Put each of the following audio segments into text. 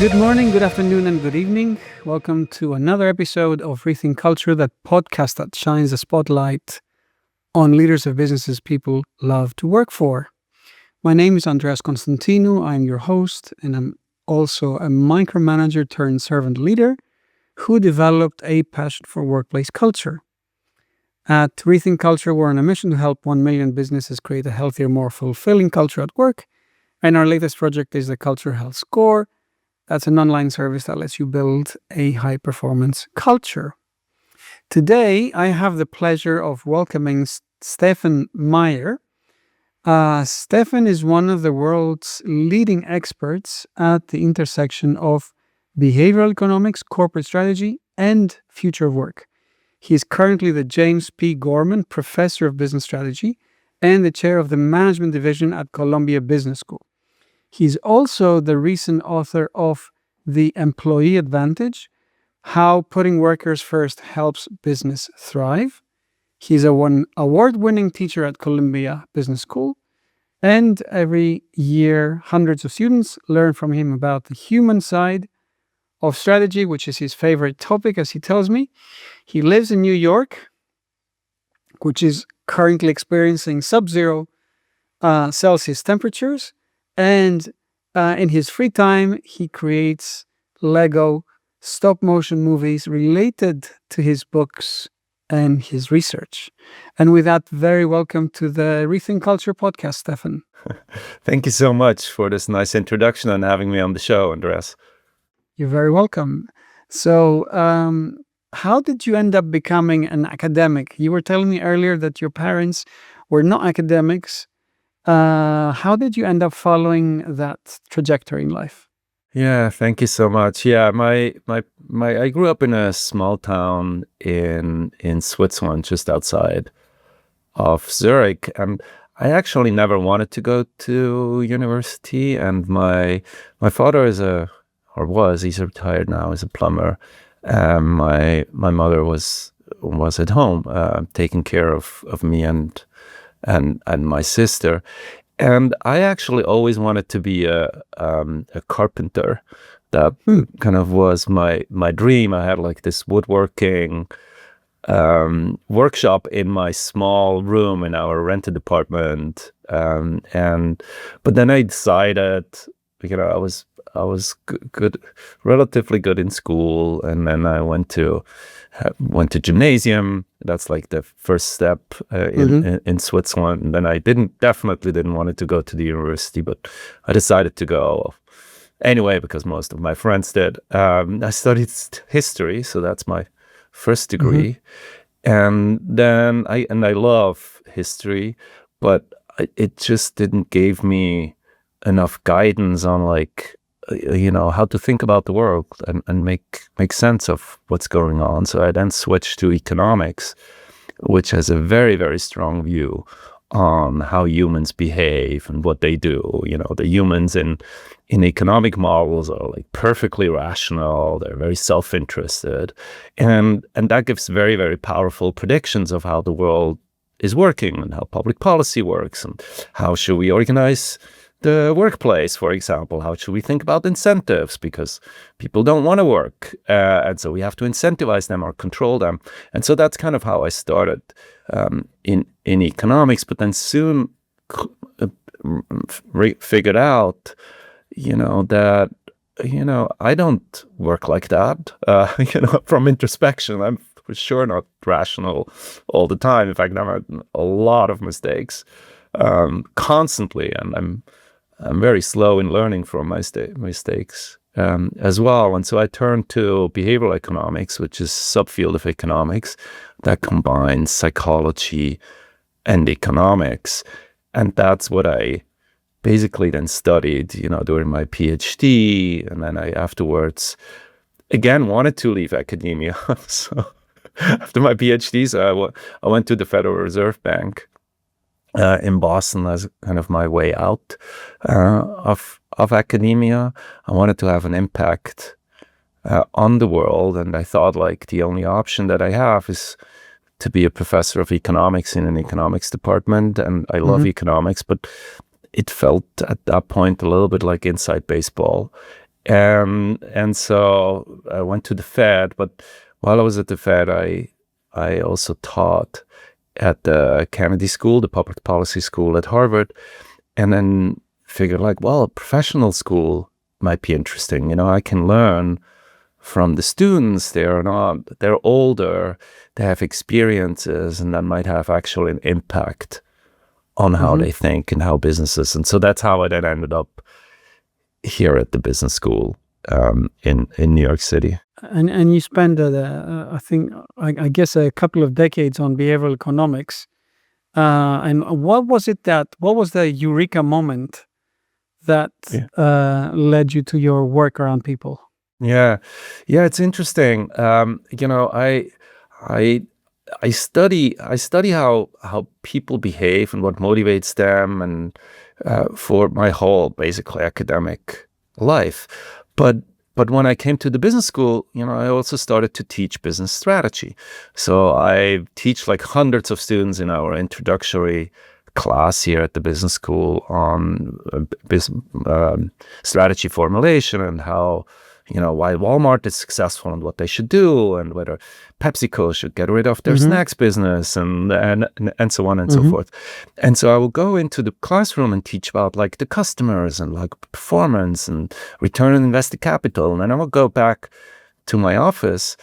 Good morning, good afternoon, and good evening. Welcome to another episode of Rethink Culture, that podcast that shines a spotlight on leaders of businesses people love to work for. My name is Andreas Constantinou. I'm your host, and I'm also a micromanager turned servant leader who developed a passion for workplace culture. At Rethink Culture, we're on a mission to help 1 million businesses create a healthier, more fulfilling culture at work. And our latest project is the Culture Health Score. That's an online service that lets you build a high-performance culture. Today, I have the pleasure of welcoming Stephan Meier. Stephan is one of the world's leading experts at the intersection of behavioral economics, corporate strategy, and future of work. He is currently the James P. Gorman Professor of Business Strategy and the chair of the Management Division at Columbia Business School. He's also the recent author of The Employee Advantage: How Putting Workers First Helps Business Thrive. He's an award-winning teacher at Columbia Business School, and every year hundreds of students learn from him about the human side of strategy, which is his favorite topic, as he tells me. He lives in New York, which is currently experiencing sub-zero Celsius temperatures. And in his free time, he creates Lego stop-motion movies related to his books and his research. And with that, very welcome to the Rethink Culture podcast, Stephan. Thank you so much for this nice introduction and having me on the show, Andreas. You're very welcome. So, how did you end up becoming an academic? You were telling me earlier that your parents were not academics. How did you end up following that trajectory in life? Yeah, thank you so much. Yeah, I grew up in a small town in Switzerland, just outside of Zurich, and I actually never wanted to go to university. And my father he's retired now, is a plumber. My mother was at home, taking care of me and my sister. And I actually always wanted to be a carpenter. That kind of was my dream. I had like this woodworking workshop in my small room in our rented apartment. But then I decided, I was good, relatively good in school, and then I went to gymnasium. That's like the first step in Switzerland. And then I definitely didn't want to go to the university, but I decided to go anyway because most of my friends did. I studied history, so that's my first degree, and then I love history, but it just didn't give me enough guidance on how to think about the world and make sense of what's going on. So I then switched to economics, which has a very, very strong view on how humans behave and what they do. The humans in economic models are like perfectly rational. They're very self-interested. And that gives very, very powerful predictions of how the world is working and how public policy works and how should we organize the workplace, for example. How should we think about incentives? Because people don't want to work. And so we have to incentivize them or control them. And so that's kind of how I started in economics, but then soon figured out, that, I don't work like that. From introspection, I'm for sure not rational all the time. In fact, I made a lot of mistakes constantly, and I'm very slow in learning from my mistakes as well. And so I turned to behavioral economics, which is a subfield of economics that combines psychology and economics. And that's what I basically then studied, during my PhD. And then I afterwards, again, wanted to leave academia. So after my PhD, I went to the Federal Reserve Bank in Boston as kind of my way out of academia. I wanted to have an impact on the world, and I thought the only option that I have is to be a professor of economics in an economics department. And I love economics, but it felt at that point a little bit like inside baseball. And so I went to the Fed, but while I was at the Fed, I also taught at the Kennedy School, the public policy school at Harvard, and then figured like, well, a professional school might be interesting. You know, I can learn from the students. They're older, they have experiences, and that might have actually an impact on how they think and how businesses. And so that's how I then ended up here at the business school in New York City. And you spent, I think, I guess, a couple of decades on behavioral economics. And what was the Eureka moment that led you to your work around people? Yeah, it's interesting. You know, I study how people behave and what motivates them, and for my whole basically academic life. But when I came to the business school, you know, I also started to teach business strategy. So I teach like hundreds of students in our introductory class here at the business school on strategy formulation, and how, you know, why Walmart is successful and what they should do, and whether PepsiCo should get rid of their snacks business, and so on and so forth. And so I will go into the classroom and teach about like the customers and like performance and return on invested capital. And then I will go back to my office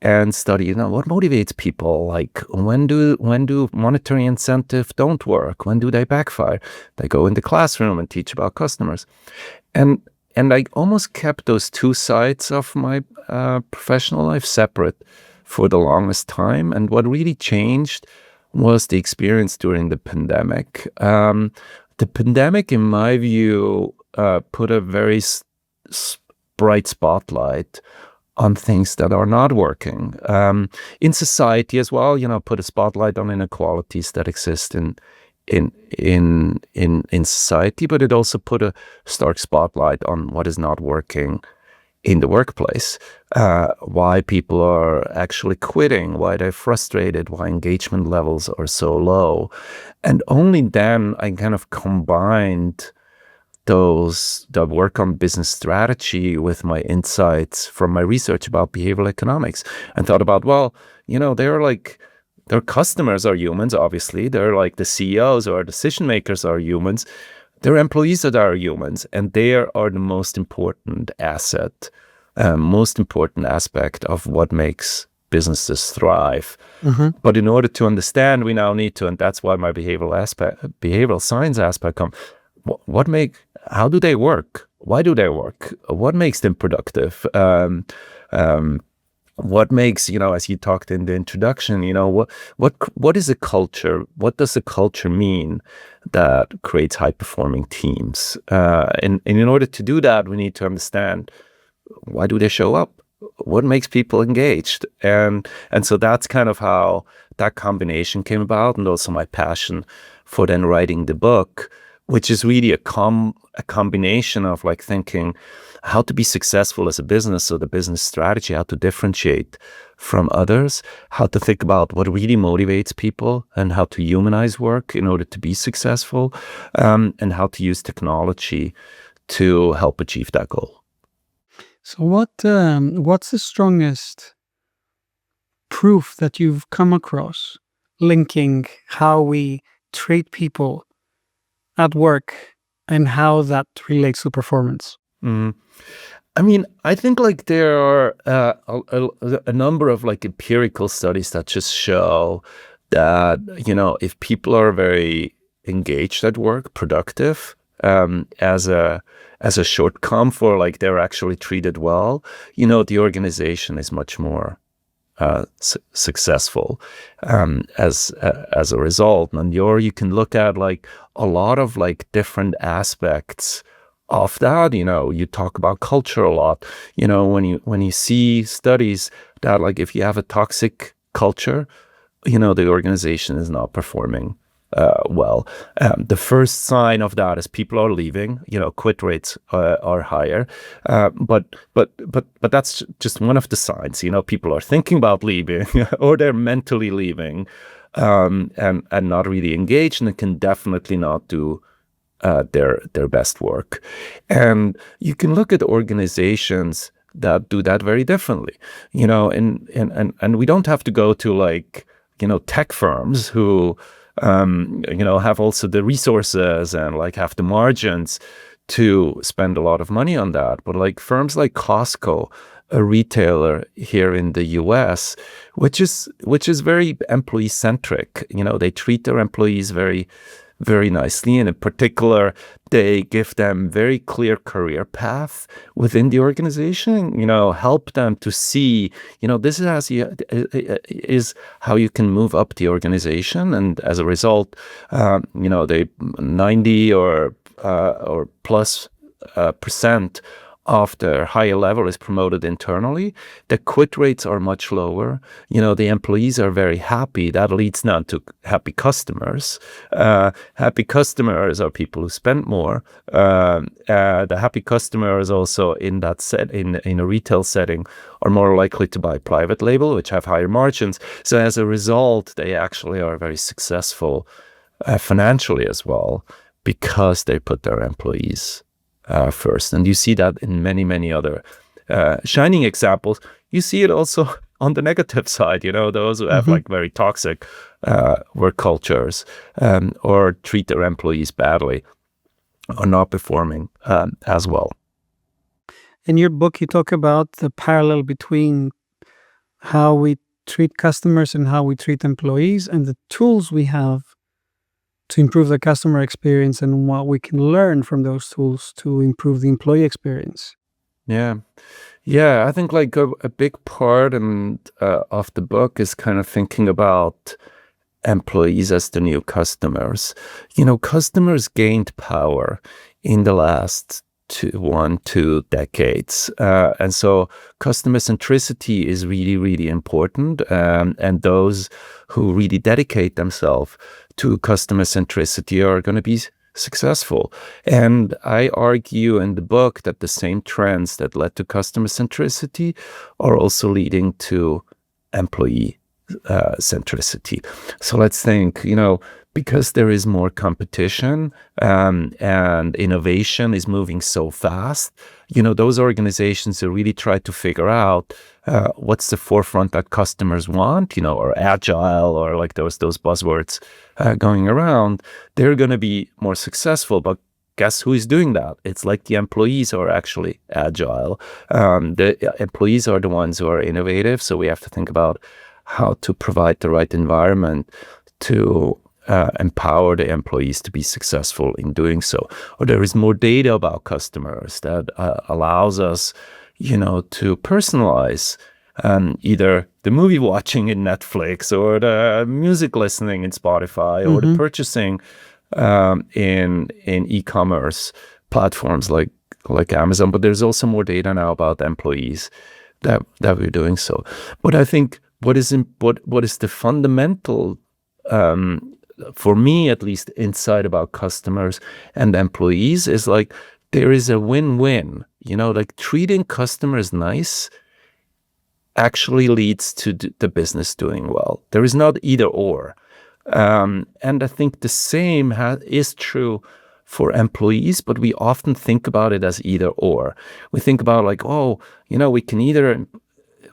and study, you know, what motivates people. Like when do monetary incentive don't work? When do they backfire? They go in the classroom and teach about customers. And I almost kept those two sides of my professional life separate for the longest time. And what really changed was the experience during the pandemic. The pandemic, in my view, put a very bright spotlight on things that are not working. In society as well, you know, put a spotlight on inequalities that exist in society, but it also put a stark spotlight on what is not working in the workplace, why people are actually quitting, why they're frustrated, why engagement levels are so low. And only then I kind of combined the work on business strategy with my insights from my research about behavioral economics, and thought about, well, you know, their customers are humans, obviously. They're like the CEOs or decision makers are humans. Their employees are humans, and they are the most important asset, most important aspect of what makes businesses thrive. But in order to understand, we now need to, and that's why my behavioral science aspect come. How do they work? Why do they work? What makes them productive? What makes, you know, as you talked in the introduction, you know, what is a culture? What does a culture mean that creates high-performing teams? And in order to do that, we need to understand, why do they show up? What makes people engaged? And so that's kind of how that combination came about, and also my passion for then writing the book, which is really a combination of like thinking how to be successful as a business, so the business strategy, how to differentiate from others, how to think about what really motivates people, and how to humanize work in order to be successful, and how to use technology to help achieve that goal. So what's the strongest proof that you've come across linking how we treat people at work and how that relates to performance? I mean, I think like there are a number of like empirical studies that just show that, you know, if people are very engaged at work, productive, as a shortcome for like they're actually treated well, you know, the organization is much more successful as a result. And you can look at like a lot of like different aspects of that. You know, you talk about culture a lot. You know, when you see studies that like if you have a toxic culture, you know, the organization is not performing well. The first sign of that is people are leaving. You know, quit rates are higher. But that's just one of the signs. You know, people are thinking about leaving or they're mentally leaving, and not really engaged, and it can definitely not do their best work. And you can look at organizations that do that very differently, and we don't have to go to like, tech firms who, have also the resources and like have the margins to spend a lot of money on that. But like firms like Costco, a retailer here in the US, which is very employee centric. They treat their employees very, very nicely. And in particular, they give them very clear career path within the organization, help them to see, this is how you can move up the organization. And as a result, they 90 or plus percent of their higher level is promoted internally. The quit rates are much lower. The employees are very happy. That leads now to happy customers. Happy customers are people who spend more. The happy customers also in a retail setting are more likely to buy private label, which have higher margins. So as a result, they actually are very successful financially as well, because they put their employees first. And you see that in many, many other shining examples. You see it also on the negative side, those who have like very toxic work cultures or treat their employees badly are not performing as well. In your book, you talk about the parallel between how we treat customers and how we treat employees, and the tools we have to improve the customer experience and what we can learn from those tools to improve the employee experience. Yeah. I think like a big part of the book is kind of thinking about employees as the new customers. Customers gained power in the last 2 decades. And so customer centricity is really, really important. And those who really dedicate themselves to customer centricity are going to be successful. And I argue in the book that the same trends that led to customer centricity are also leading to employee centricity. So let's think, because there is more competition and innovation is moving so fast, those organizations who really try to figure out what's the forefront that customers want, or agile, or like those buzzwords going around, they're going to be more successful. But guess who is doing that? It's like the employees who are actually agile. The employees are the ones who are innovative. So we have to think about how to provide the right environment to empower the employees to be successful in doing so. Or there is more data about customers that allows us, to personalize either the movie watching in Netflix or the music listening in Spotify or the purchasing in e-commerce platforms like Amazon. But there's also more data now about employees that we're doing so. But I think what is the fundamental for me, at least, insight about customers and employees is like there is a win-win. Like treating customers nice actually leads to the business doing well. There is not either or. And I think the same is true for employees, but we often think about it as either or. We think about like, we can either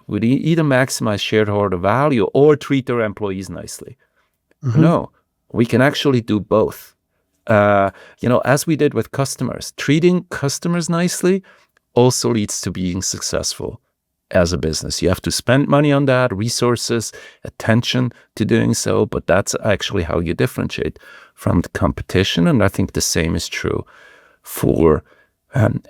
maximize shareholder value or treat our employees nicely. No, we can actually do both. As we did with customers, treating customers nicely also leads to being successful as a business. You have to spend money on that, resources, attention to doing so, but that's actually how you differentiate from the competition. And I think the same is true for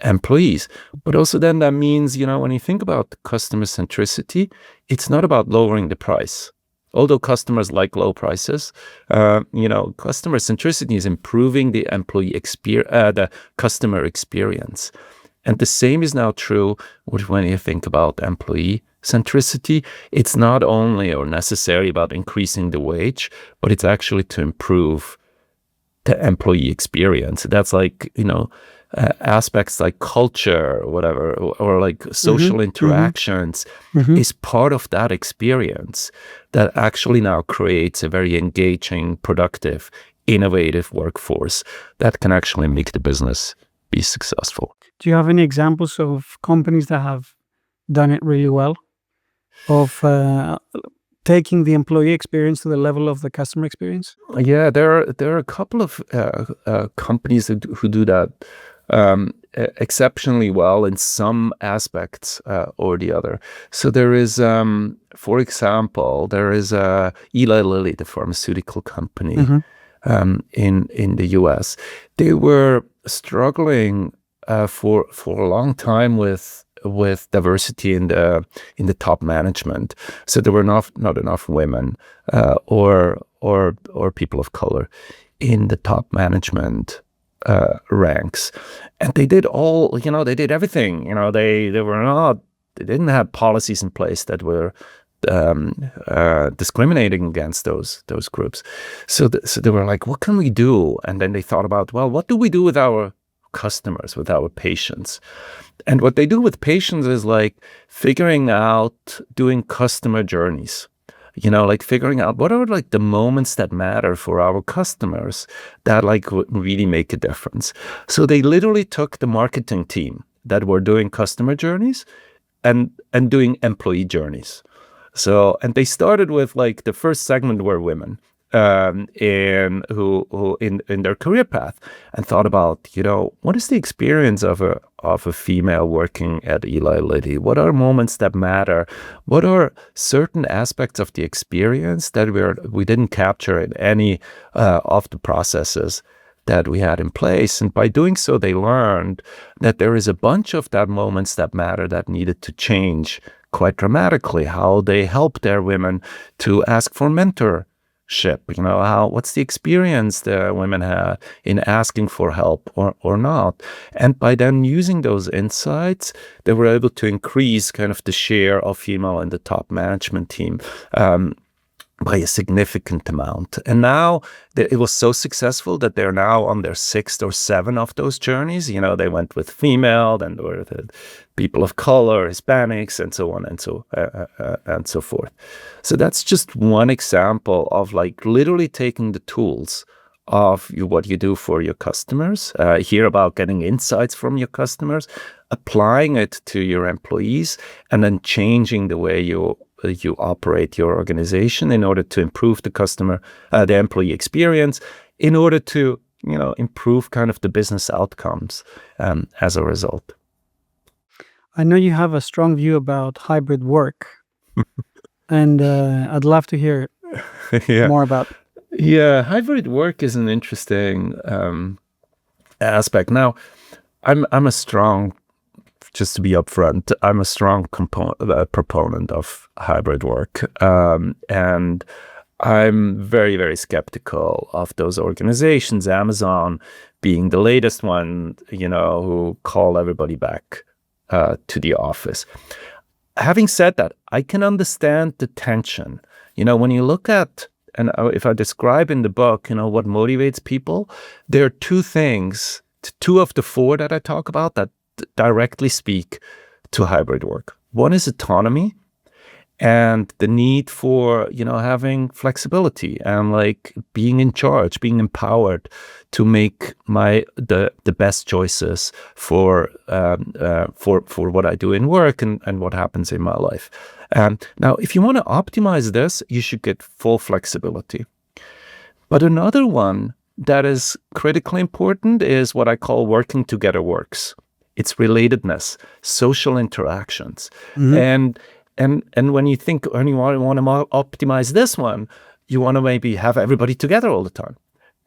employees. But also then that means, when you think about customer centricity, it's not about lowering the price. Although customers like low prices, customer centricity is improving the the customer experience. And the same is now true when you think about employee centricity. It's not only or necessarily about increasing the wage, but it's actually to improve the employee experience. That's like, aspects like culture or whatever, or like social interactions is part of that experience that actually now creates a very engaging, productive, innovative workforce that can actually make the business be successful. Do you have any examples of companies that have done it really well, of taking the employee experience to the level of the customer experience? Yeah, there are a couple of companies who do that exceptionally well in some aspects or the other. So there is, for example, there is Eli Lilly, the pharmaceutical company in the US. They were struggling for a long time with diversity in the top management. So there were not enough women or people of color in the top management ranks, and they did they did everything. They didn't have policies in place that were discriminating against those groups. So they were like, what can we do? And then they thought about, well, what do we do with our customers, with our patients? And what they do with patients is like figuring out, doing customer journeys, like figuring out what are like the moments that matter for our customers that like would really make a difference. So they literally took the marketing team that were doing customer journeys and doing employee journeys. So, and they started with like the first segment were women in their career path, and thought about, what is the experience of a female working at Eli Lilly? What are moments that matter? What are certain aspects of the experience that we didn't capture in any of the processes that we had in place? And by doing so, they learned that there is a bunch of that moments that matter that needed to change quite dramatically. How they help their women to ask for mentorship, what's the experience the women had in asking for help or not. And by then using those insights, they were able to increase kind of the share of female in the top management team by a significant amount. And now it was so successful that they're now on their 6th or 7th of those journeys. They went with female, then there were the people of color, Hispanics, and so on and so forth. So that's just one example of like literally taking the tools of what you do for your customers, hear about getting insights from your customers, applying it to your employees, and then changing the way you operate your organization in order to improve the employee experience, in order to, improve kind of the business outcomes as a result. I know you have a strong view about hybrid work, and I'd love to hear more about. Yeah, hybrid work is an interesting aspect. Now, I'm a strong, just to be upfront, I'm a strong proponent of hybrid work, and I'm very, very skeptical of those organizations, Amazon being the latest one, who call everybody back to the office. Having said that, I can understand the tension. When you look at, and if I describe in the book, what motivates people, there are two things, two of the four that I talk about that directly speak to hybrid work. One is autonomy and the need for, having flexibility and like being in charge, being empowered to make the best choices for what I do in work and what happens in my life. Now, if you want to optimize this, you should get full flexibility. But another one that is critically important is what I call working together works. It's relatedness, social interactions. And when you want to optimize this one, you want to maybe have everybody together all the time.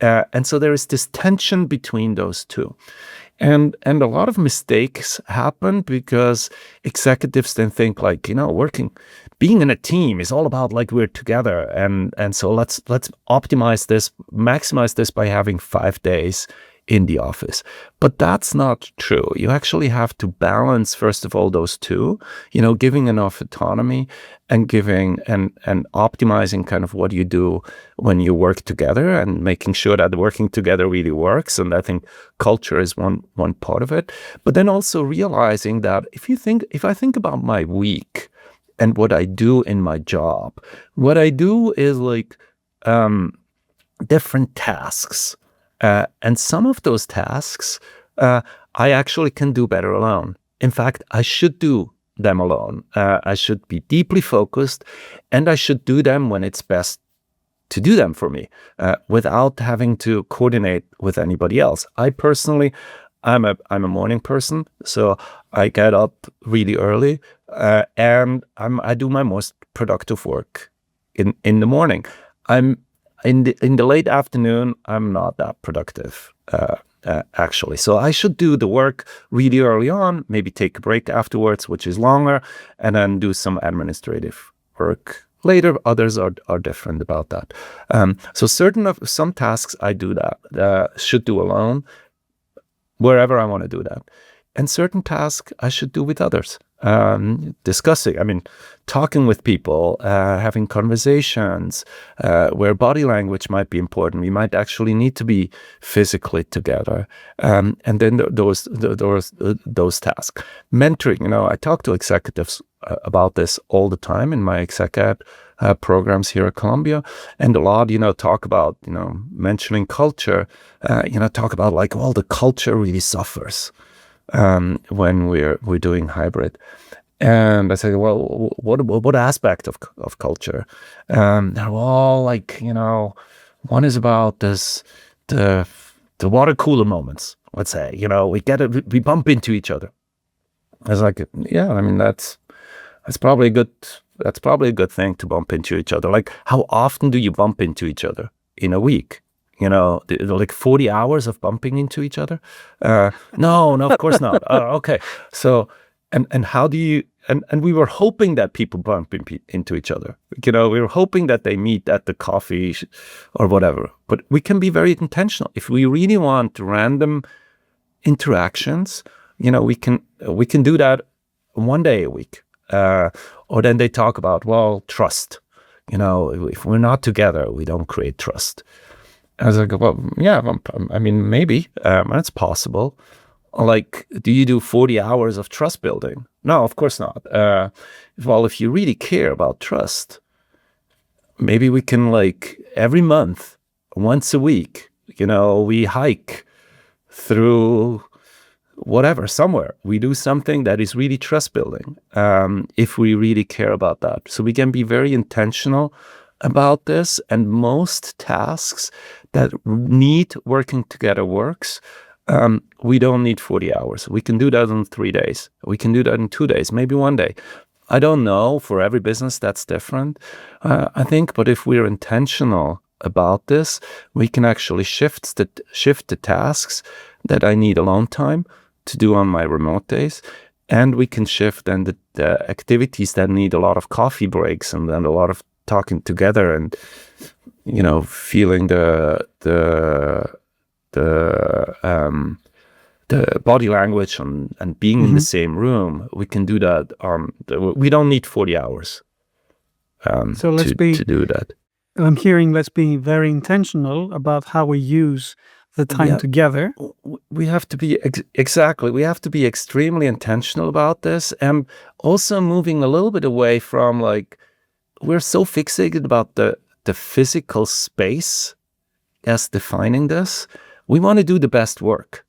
And so there is this tension between those two. And a lot of mistakes happen because executives then think like, being in a team is all about like we're together. And so let's optimize this, maximize this by having 5 days in the office. But that's not true. You actually have to balance, first of all, those two, giving enough autonomy and giving and optimizing kind of what you do when you work together and making sure that working together really works. And I think culture is one part of it. But then also realizing that if I think about my week and what I do in my job, what I do is like, different tasks. And some of those tasks I actually can do better alone. In fact, I should do them alone. I should be deeply focused, and I should do them when it's best to do them for me, without having to coordinate with anybody else. I personally, I'm a morning person, so I get up really early, and I do my most productive work in the morning. I'm in the late afternoon. I'm not that productive. Actually. So I should do the work really early on, maybe take a break afterwards, which is longer, and then do some administrative work later. Others are different about that. So some tasks I do that, should do alone, wherever I want to do that. And certain tasks I should do with others. Discussing, talking with people, having conversations, where body language might be important. We might actually need to be physically together. And then those tasks. Mentoring, I talk to executives about this all the time in my exec ed programs here at Columbia, and a lot, talk about, mentioning culture, talk about like, well, the culture really suffers when we're doing hybrid. And I say, well, what aspect of culture? They're all like, one is about the water cooler moments. Let's say, we bump into each other. I was like, yeah, that's probably a good thing to bump into each other. Like, how often do you bump into each other in a week? Like 40 hours of bumping into each other? No, of course not. Okay. So, and how do you, and we were hoping that people bump into each other. We were hoping that they meet at the coffee or whatever. But we can be very intentional. If we really want random interactions, we can do that one day a week. Or then they talk about, well, trust. If we're not together, we don't create trust. I was like, well, yeah, maybe that's possible. Like, do you do 40 hours of trust building? No, of course not. Well, if you really care about trust, maybe we can, like, every month, once a week, we hike through whatever, somewhere. We do something that is really trust building, if we really care about that. So we can be very intentional about this, and most tasks that need working together works. We don't need 40 hours. We can do that in 3 days. We can do that in 2 days, maybe 1 day. I don't know. For every business, that's different, I think. But if we're intentional about this, we can actually shift the tasks that I need alone time to do on my remote days. And we can shift then the activities that need a lot of coffee breaks and then a lot of talking together and, feeling the body language and being in the same room. We can do that. We don't need 40 hours So to do that. I'm hearing let's be very intentional about how we use the time together. We have to be exactly. We have to be extremely intentional about this, and also moving a little bit away from, like, we're so fixated about the physical space as defining this. We want to do the best work,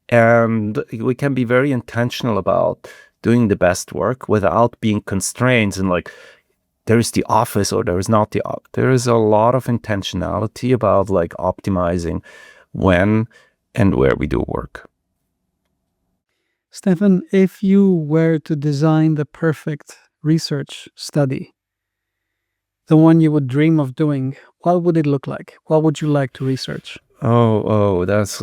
and we can be very intentional about doing the best work without being constrained and like, there is the office or there is not the office. There is a lot of intentionality about, like, optimizing when and where we do work. Stephan, if you were to design the perfect research study, the one you would dream of doing, what would it look like? What would you like to research? Oh, that's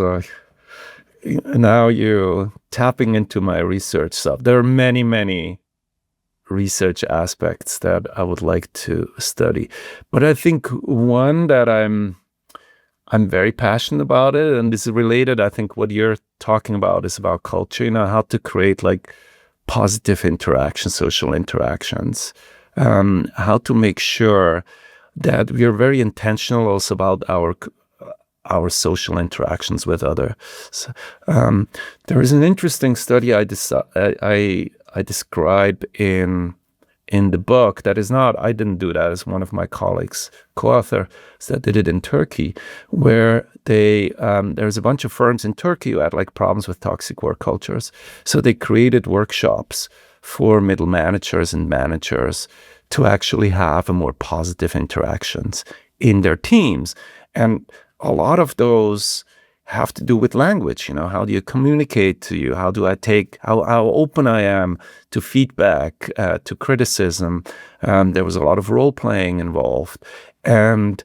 now you're tapping into my research stuff. There are many, many research aspects that I would like to study, but I think one that I'm very passionate about it, and this is related. I think what you're talking about is about culture. How to create, like, positive interactions, social interactions. How to make sure that we are very intentional also about our social interactions with others. There is an interesting study I describe in in the book that is not, I didn't do that, as one of my colleagues, co-author, that did it in Turkey, where there's a bunch of firms in Turkey who had like problems with toxic work cultures. So they created workshops for middle managers and managers to actually have a more positive interactions in their teams. And a lot of those have to do with language. How do you communicate to you? How do I take, how open I am to feedback, to criticism? There was a lot of role playing involved, and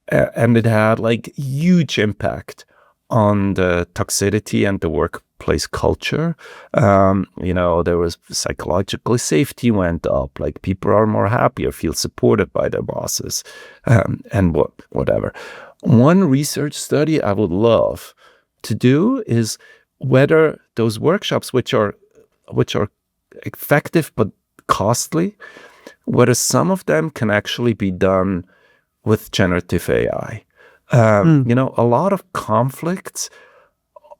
it had like huge impact on the toxicity and the workplace culture. There was psychological safety went up, like people are more happy or feel supported by their bosses, and whatever. One research study I would love to do is whether those workshops, which are effective but costly, whether some of them can actually be done with generative AI. A lot of conflicts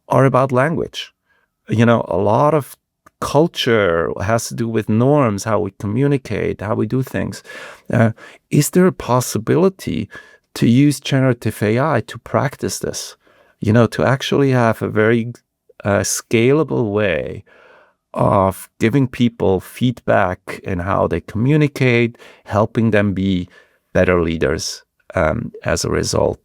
are about language. A lot of culture has to do with norms, how we communicate, how we do things. Is there a possibility to use generative AI to practice this? To actually have a very scalable way of giving people feedback in how they communicate, helping them be better leaders as a result.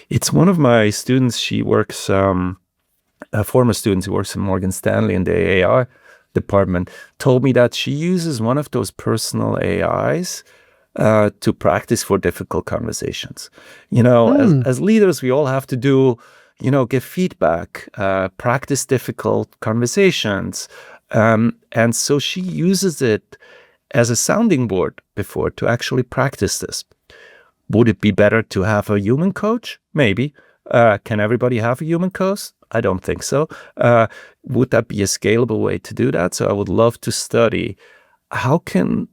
It's one of my students, she works, a former student who works in Morgan Stanley in the AI department, told me that she uses one of those personal AIs to practice for difficult conversations. As leaders, we all have to do, give feedback, practice difficult conversations. And so she uses it as a sounding board before to actually practice this. Would it be better to have a human coach? Maybe. Can everybody have a human coach? I don't think so. Would that be a scalable way to do that? So I would love to study how can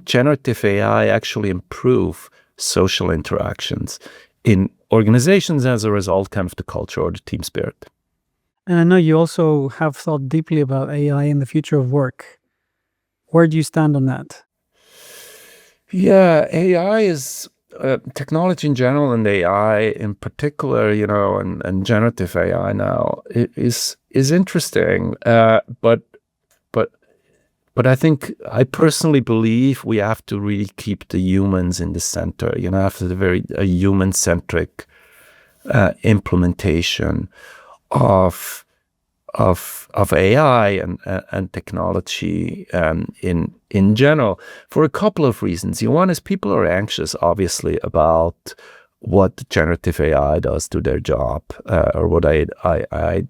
generative AI actually improve social interactions in organizations as a result, kind of the culture or the team spirit. And I know you also have thought deeply about AI in the future of work. Where do you stand on that? Yeah, AI is technology in general, and AI in particular, and generative AI now is interesting. But I think, I personally believe we have to really keep the humans in the center. Have a human-centric implementation of AI and technology in general, for a couple of reasons. One is people are anxious, obviously, about what generative AI does to their job, or what AI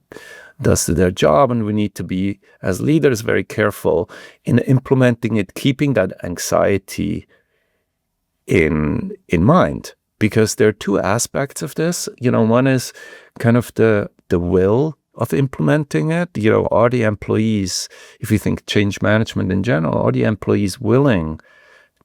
does to their job, and we need to be, as leaders, very careful in implementing it, keeping that anxiety in mind, because there are two aspects of this. One is kind of the will of implementing it. Are the employees, if you think change management in general, are the employees willing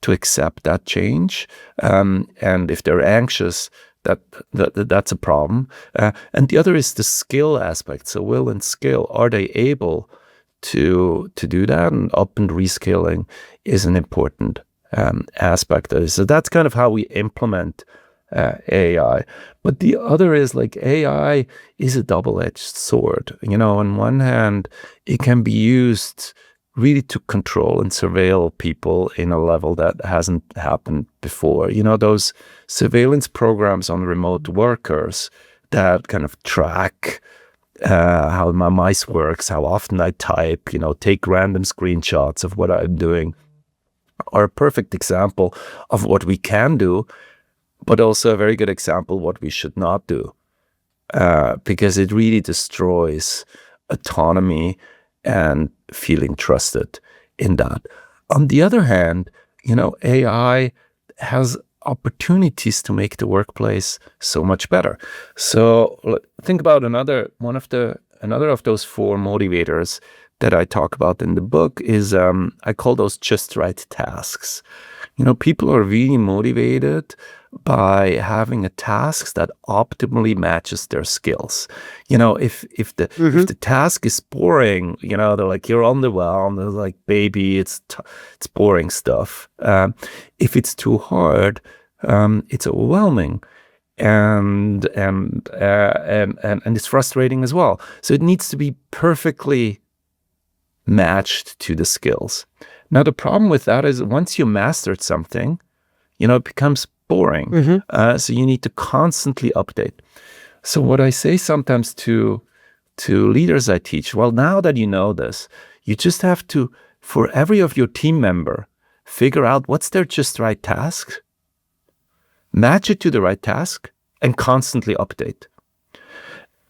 to accept that change? And if they're anxious, that's a problem. And the other is the skill aspect. So will and skill, are they able to do that? And up and reskilling is an important aspect of it. So that's kind of how we implement AI. But the other is, like, AI is a double-edged sword. On one hand, it can be used really to control and surveil people in a level that hasn't happened before. Those surveillance programs on remote workers that kind of track how my mice works, how often I type, take random screenshots of what I'm doing, are a perfect example of what we can do, but also a very good example what we should not do, because it really destroys autonomy and feeling trusted in that. On the other hand, AI has opportunities to make the workplace so much better. So think about another of those four motivators that I talk about in the book is, I call those just right tasks. People are really motivated by having a task that optimally matches their skills. If the task is boring, they're like, you're underwhelmed. They're like, baby, it's boring stuff. If it's too hard, it's overwhelming. And it's frustrating as well. So it needs to be perfectly matched to the skills. Now, the problem with that is once you mastered something, it becomes boring. So you need to constantly update. So what I say sometimes to leaders I teach, well, now that you know this, you just have to, for every of your team member, figure out what's their just right task, match it to the right task, and constantly update.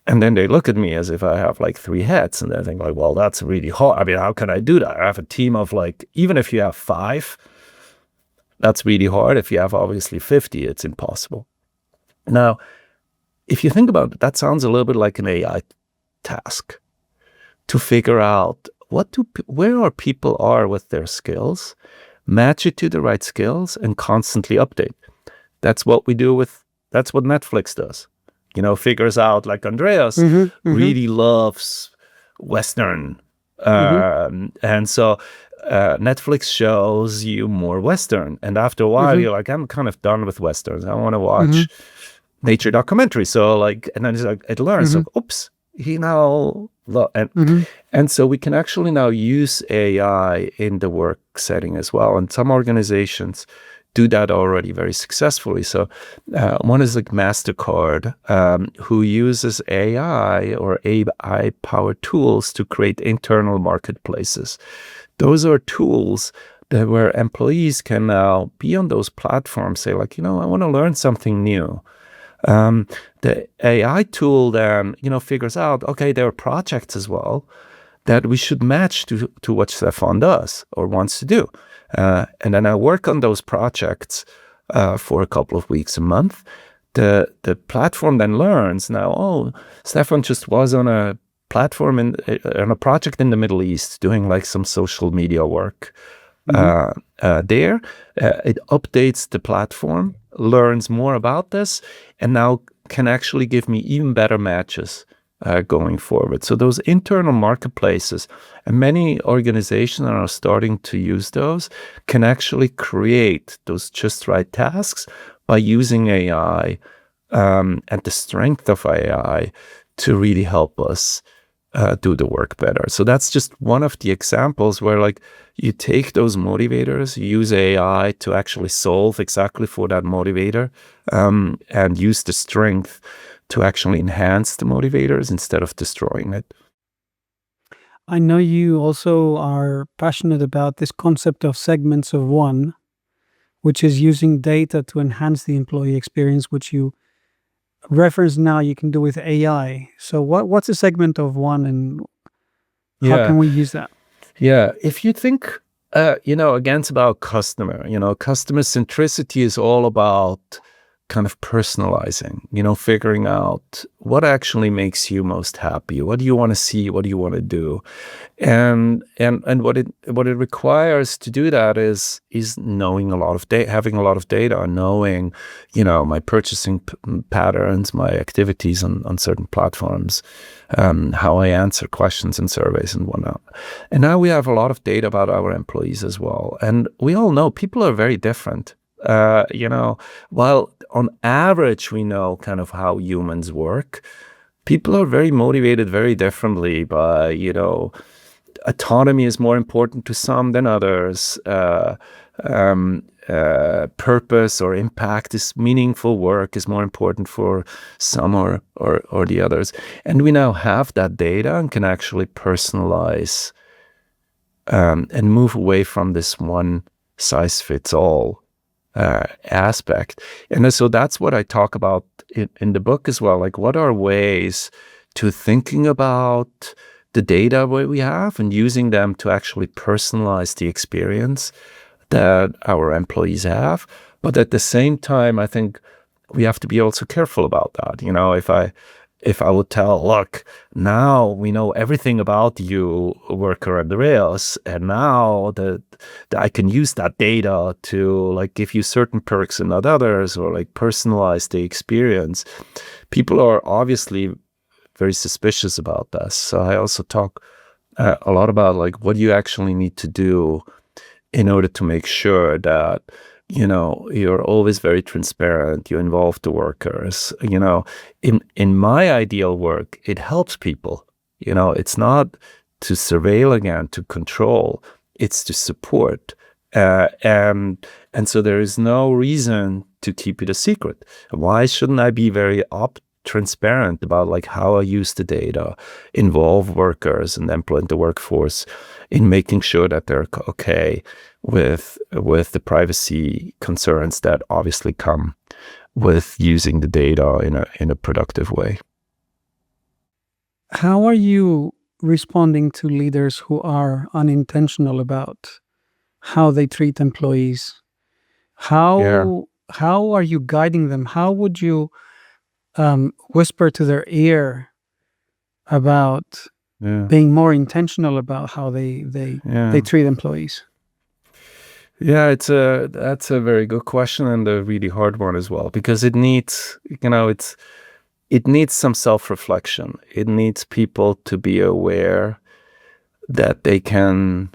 And then they look at me as if I have like 3 heads, and they think like, well, that's really hard. I mean, how can I do that? I have a team of like, even if you have 5, that's really hard. If you have obviously 50, it's impossible. Now, if you think about it, that sounds a little bit like an AI task to figure out where our people are with their skills, match it to the right skills, and constantly update. That's what that's what Netflix does. Figures out, like Andreas really loves Western. And so Netflix shows you more Western. And after a while, you're like, I'm kind of done with Westerns. I want to watch nature documentary. So like, and then it's like, it learns, like, oops, he now, and so we can actually now use AI in the work setting as well. And some organizations do that already very successfully. So one is like MasterCard, who uses AI or AI-powered tools to create internal marketplaces. Those are tools where employees can now be on those platforms, say like, I want to learn something new. The AI tool then, figures out, okay, there are projects as well that we should match to what Stephan does or wants to do. And then I work on those projects for a couple of weeks, a month. The platform then learns now, oh, Stephan just was on a platform on a project in the Middle East doing like some social media work there. It updates the platform, learns more about this, and now can actually give me even better matches going forward. So those internal marketplaces, and many organizations are starting to use those, can actually create those just right tasks by using AI and the strength of AI to really help us do the work better. So that's just one of the examples where like you take those motivators, you use AI to actually solve exactly for that motivator, and use the strength to actually enhance the motivators instead of destroying it. I know you also are passionate about this concept of segments of one, which is using data to enhance the employee experience, which you reference now you can do with AI. So what's a segment of one, and how can we use that? Yeah. If you think, again, it's about customer centricity is all about kind of personalizing, figuring out what actually makes you most happy. What do you want to see? What do you want to do? And what it requires to do that is knowing a lot of data, having a lot of data, knowing, my purchasing patterns, my activities on certain platforms, how I answer questions and surveys and whatnot. And now we have a lot of data about our employees as well. And we all know people are very different. While on average we know kind of how humans work, people are very motivated very differently by, autonomy is more important to some than others. Purpose or impact is meaningful work is more important for some or the others. And we now have that data and can actually personalize and move away from this one size fits all aspect. And so that's what I talk about in the book as well. Like, what are ways to thinking about the data we have and using them to actually personalize the experience that our employees have. But at the same time, I think we have to be also careful about that. if I would tell, look, now we know everything about you, worker on the rails, and now that I can use that data to like give you certain perks and not others, or like personalize the experience, people are obviously very suspicious about this. So I also talk a lot about like what you actually need to do in order to make sure that you're always very transparent, you involve the workers. In my ideal work, it helps people. It's not to surveil again, to control, it's to support. And so there is no reason to keep it a secret. Why shouldn't I be very transparent about like how I use the data, involve workers and employ the workforce in making sure that they're okay with the privacy concerns that obviously come with using the data in a productive way. How are you responding to leaders who are unintentional about how they treat employees? How are you guiding them? How would you whisper to their ear about being more intentional about how they treat employees? Yeah, that's a very good question, and a really hard one as well, because it needs, it needs some self-reflection. It needs people to be aware that they can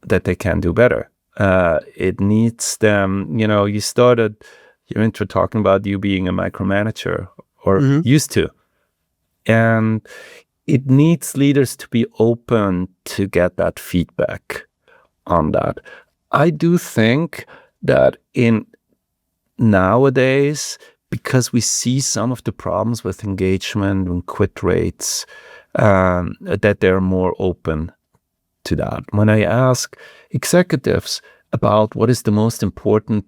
do better. It needs them, you started your intro talking about you being a micromanager, or used to. And it needs leaders to be open to get that feedback on that. I do think that in nowadays, because we see some of the problems with engagement and quit rates, that they're more open to that. When I ask executives about what is the most important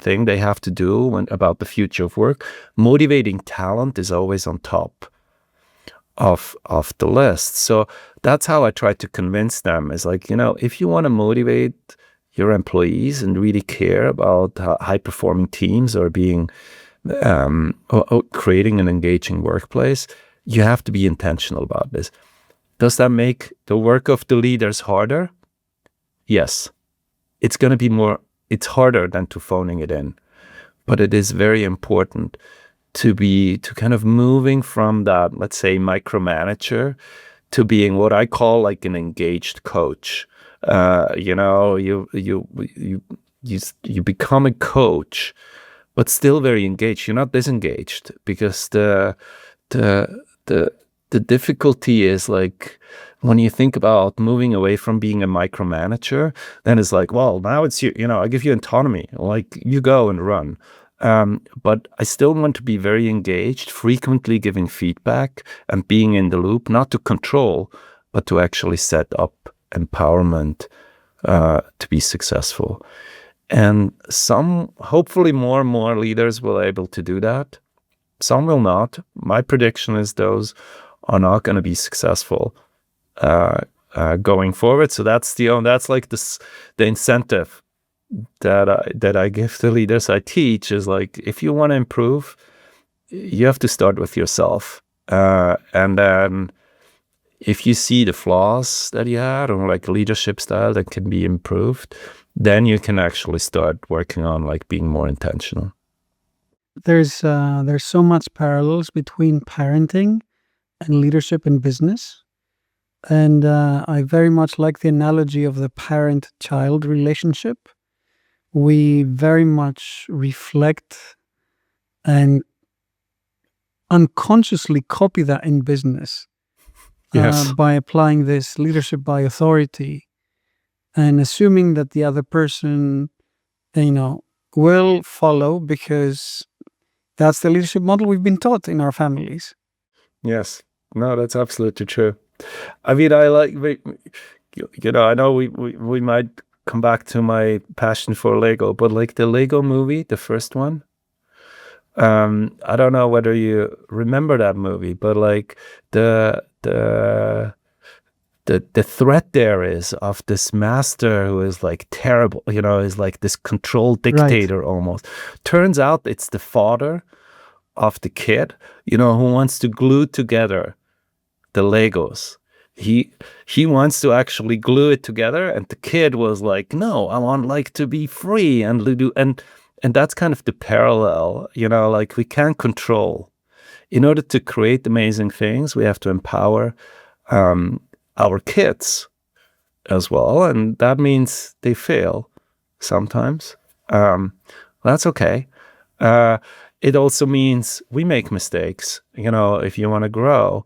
thing they have to do about the future of work, motivating talent is always on top of the list. So that's how I try to convince them, is like, if you want to motivate your employees and really care about high performing teams or being or creating an engaging workplace, you have to be intentional about this. Does that make the work of the leaders harder? Yes. It's going to be it's harder than to phoning it in, but it is very important to kind of moving from that, let's say, micromanager to being what I call like an engaged coach. You become a coach, but still very engaged. You're not disengaged, because the difficulty is like, when you think about moving away from being a micromanager, then it's like, well, now it's I give you autonomy, like you go and run. But I still want to be very engaged, frequently giving feedback and being in the loop, not to control, but to actually set up empowerment to be successful. And hopefully more and more leaders will be able to do that. Some will not. My prediction is those are not going to be successful going forward. So that's like the incentive that I give the leaders I teach, is like, if you want to improve, you have to start with yourself. And then if you see the flaws that you had, or like leadership style that can be improved, then you can actually start working on like being more intentional. There's so much parallels between parenting and leadership in business. And I very much like the analogy of the parent-child relationship. We very much reflect and unconsciously copy that in business. Yes. By applying this leadership by authority and assuming that the other person, will follow, because that's the leadership model we've been taught in our families. Yes. No, that's absolutely true. I mean, I like, I know we might come back to my passion for Lego, but like the Lego movie, the first one, I don't know whether you remember that movie, but like the threat there is of this master who is like terrible, is like this control dictator almost. Turns out it's the father of the kid, who wants to glue together the Legos. He wants to actually glue it together, and the kid was like, no, I want like to be free and do, and that's kind of the parallel, like we can't control. In order to create amazing things, we have to empower our kids as well, and that means they fail sometimes. That's okay. It also means we make mistakes. If you want to grow,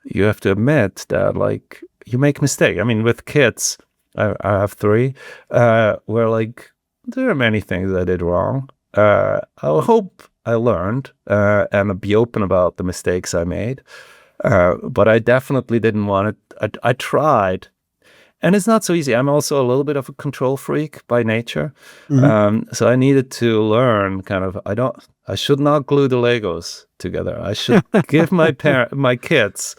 you have to admit that, like, you make mistakes. I mean, with kids, I have 3, where, like, there are many things I did wrong. I hope I learned and be open about the mistakes I made. But I definitely didn't want it. I tried. And it's not so easy. I'm also a little bit of a control freak by nature. So I needed to learn kind of, I should not glue the Legos together. I should give my kids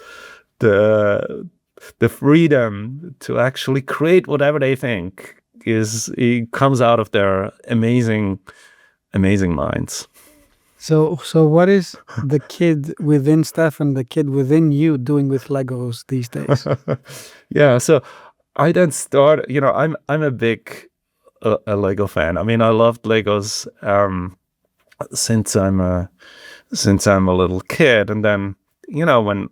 the freedom to actually create whatever they think it comes out of their amazing minds. So what is the kid within Stephan, the kid within you, doing with Legos these days? Yeah, so I then started, I'm a big a Lego fan. I mean, I loved Legos since I'm a little kid, and then when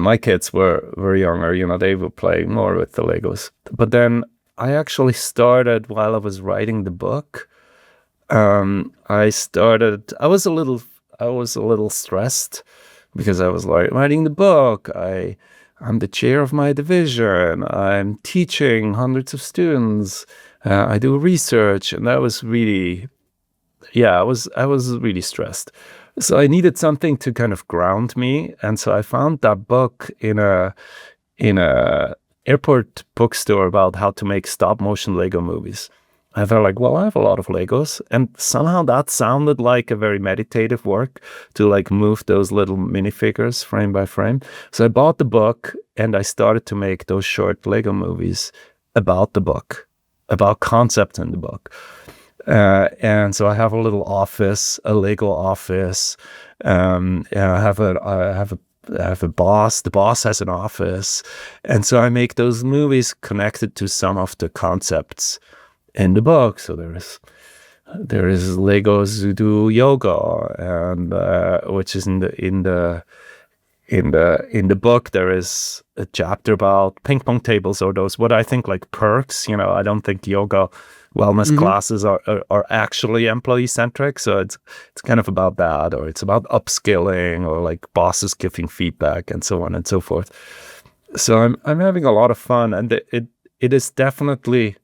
my kids were younger, they would play more with the Legos. But then I actually started while I was writing the book. I was a little stressed because I was like writing the book. I'm the chair of my division. I'm teaching hundreds of students. I do research, and that was really, I was really stressed. So I needed something to kind of ground me, and so I found that book in a airport bookstore about how to make stop motion Lego movies. I thought, like, well, I have a lot of Legos, and somehow that sounded like a very meditative work to like move those little minifigures frame by frame. So I bought the book, and I started to make those short Lego movies about the book, about concepts in the book. And so I have a little office, a Lego office. And I have a boss. The boss has an office, and so I make those movies connected to some of the concepts in the book. So there is Legos who do yoga, and which is in the book. There is a chapter about ping pong tables, or those what I think like perks. I don't think yoga wellness classes are actually employee-centric. So it's kind of about that, or it's about upskilling, or like bosses giving feedback, and so on and so forth. So I'm having a lot of fun, and it is definitely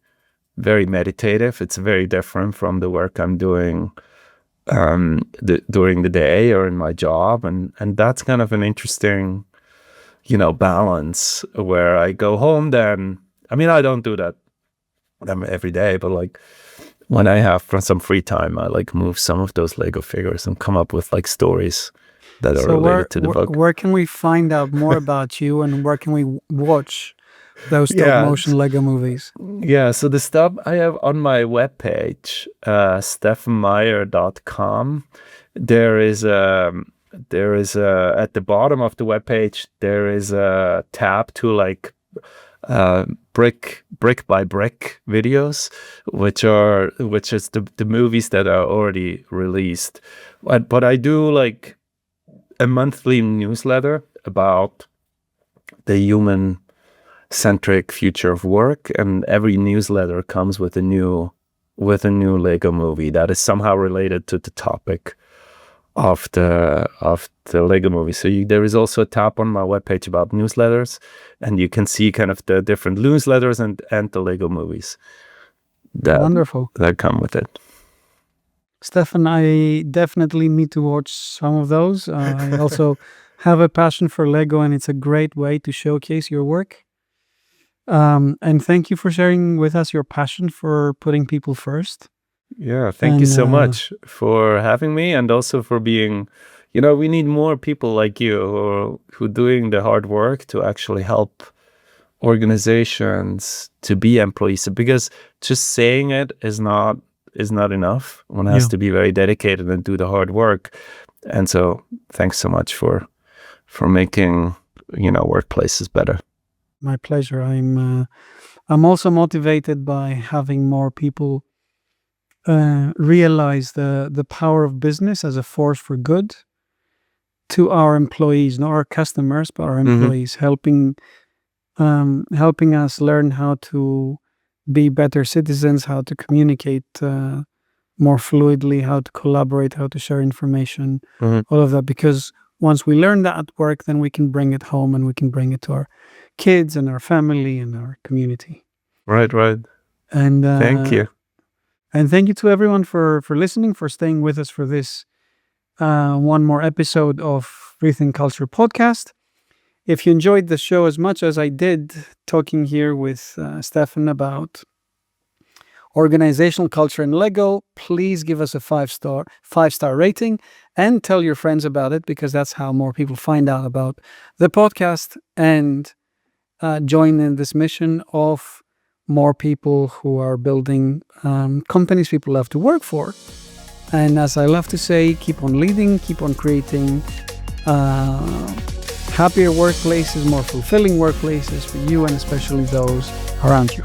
very meditative. It's very different from the work I'm doing during the day or in my job, and that's kind of an interesting, balance where I go home. Then, I mean, I don't do that every day, but like when I have some free time, I like move some of those Lego figures and come up with like stories that are related to the book. Where can we find out more about you, and where can we watch those stop motion Lego movies? Yeah, so the stuff I have on my webpage, stephanmeier.com, there is at the bottom of the webpage, there is a tab to like brick by brick videos, which is the movies that are already released. But I do like a monthly newsletter about the human-centric future of work, and every newsletter comes with a new Lego movie that is somehow related to the topic of the Lego movie. So there is also a tab on my webpage about newsletters, and you can see kind of the different newsletters and the Lego movies that come with it. Stephan, I definitely need to watch some of those. I also have a passion for Lego, and it's a great way to showcase your work. And thank you for sharing with us your passion for putting people first. Yeah, thank you so much for having me, and also for being, we need more people like you who doing the hard work to actually help organizations to be employees, because just saying it is not is not enough. One has to be very dedicated and do the hard work. And so thanks so much for making, workplaces better. My pleasure. I'm also motivated by having more people realize the power of business as a force for good to our employees, not our customers, but our employees, helping us learn how to be better citizens, how to communicate more fluidly, how to collaborate, how to share information, all of that. Because once we learn that at work, then we can bring it home and we can bring it to our kids and our family and our community. Right. And thank you. And thank you to everyone for listening, for staying with us for this one more episode of Rethink Culture podcast. If you enjoyed the show as much as I did talking here with Stephan about organizational culture and Lego, please give us a five-star rating and tell your friends about it, because that's how more people find out about the podcast and join in this mission of more people who are building companies people love to work for. And as I love to say, keep on leading, keep on creating happier workplaces, more fulfilling workplaces for you and especially those around you.